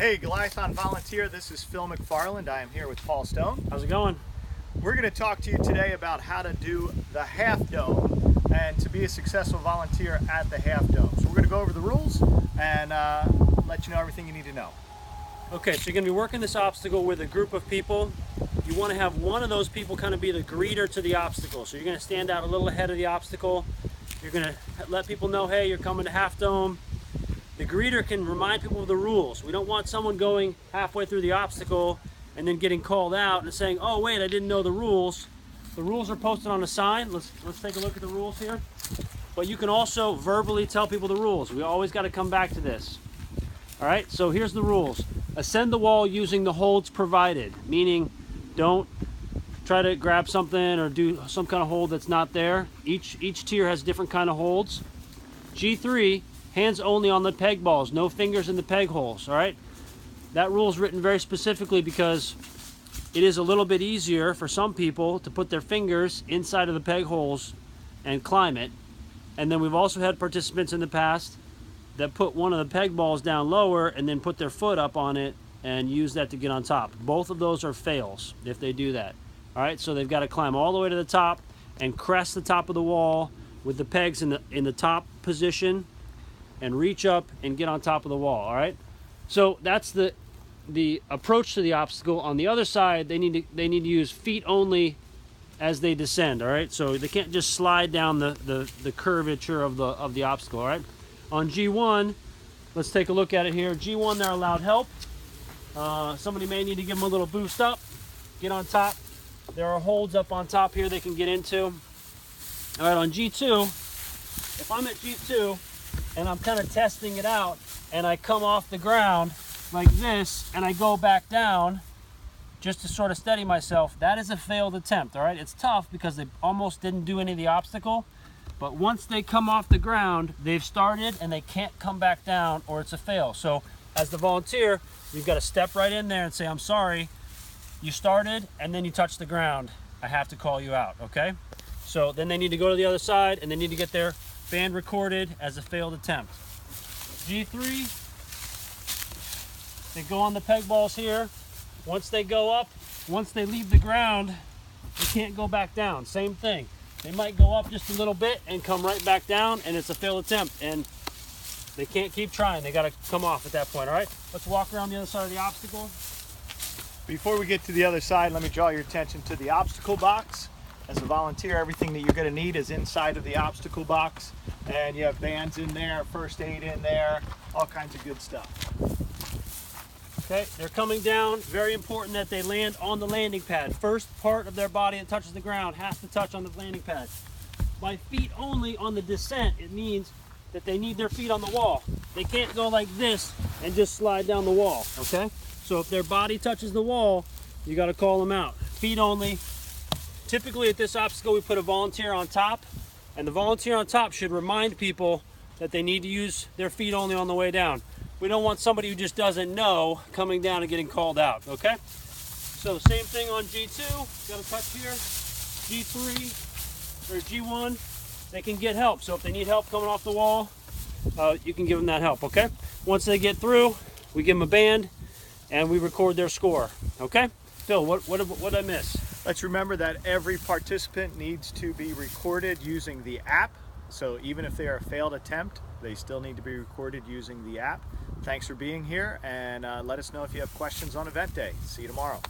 Hey, Goliathon Volunteer, this is Phil McFarland. I am here with Paul Stone. How's it going? We're going to talk to you today about how to do the half dome and to be a successful volunteer at the half dome. So we're going to go over the rules and let you know everything you need to know. Okay, so you're going to be working this obstacle with a group of people. You want to have one of those people kind of be the greeter to the obstacle. So you're going to stand out a little ahead of the obstacle. You're going to let people know, hey, you're coming to Half Dome. The greeter can remind people of the rules. We don't want someone going halfway through the obstacle and then getting called out and saying, oh wait, I didn't know the rules. The rules are posted on a sign. Let's take a look at the rules here. But you can also verbally tell people the rules. We always got to come back to this. All right, so here's the rules. Ascend the wall using the holds provided, meaning don't try to grab something or do some kind of hold that's not there. Each tier has different kind of holds. G3, hands only on the peg balls, no fingers in the peg holes, all right? That rule is written very specifically because it is a little bit easier for some people to put their fingers inside of the peg holes and climb it. And then we've also had participants in the past that put one of the peg balls down lower and then put their foot up on it and use that to get on top. Both of those are fails if they do that. All right, so they've got to climb all the way to the top and crest the top of the wall with the pegs in the top position and reach up and get on top of the wall. All right, so that's the approach to the obstacle. On the other side, they need to use feet only as they descend. All right, so they can't just slide down the curvature of the obstacle. All right, on G1, let's take a look at it here. G1, they're allowed help. Somebody may need to give them a little boost up, get on top. There are holds up on top here they can get into. All right, on G2, if I'm at G2 and I'm kind of testing it out and I come off the ground like this and I go back down just to sort of steady myself, that is a failed attempt. All right, it's tough because they almost didn't do any of the obstacle, but once they come off the ground, they've started and they can't come back down or it's a fail. So as the volunteer, you've got to step right in there and say, I'm sorry, you started and then you touched the ground. I have to call you out, okay? So then they need to go to the other side and they need to get their band recorded as a failed attempt. G3, they go on the peg balls here. Once they go up, once they leave the ground, they can't go back down. Same thing. They might go up just a little bit and come right back down and it's a failed attempt and they can't keep trying. They got to come off at that point, all right? Let's walk around the other side of the obstacle. Before we get to the other side, let me draw your attention to the obstacle box. As a volunteer, everything that you're going to need is inside of the obstacle box, and you have bands in there, first aid in there, all kinds of good stuff. Okay, they're coming down. Very important that they land on the landing pad. First part of their body that touches the ground has to touch on the landing pad. By feet only on the descent, it means that they need their feet on the wall. They can't go like this and just slide down the wall, okay? So if their body touches the wall, you got to call them out. Feet only. Typically at this obstacle, we put a volunteer on top, and the volunteer on top should remind people that they need to use their feet only on the way down. We don't want somebody who just doesn't know coming down and getting called out, okay? So same thing on G2, got a touch here. G3 or G1, they can get help. So if they need help coming off the wall, you can give them that help, okay? Once they get through, we give them a band and we record their score, okay? Phil, what did I miss? Let's remember that every participant needs to be recorded using the app. So even if they are a failed attempt, they still need to be recorded using the app. Thanks for being here, and let us know if you have questions on event day. See you tomorrow.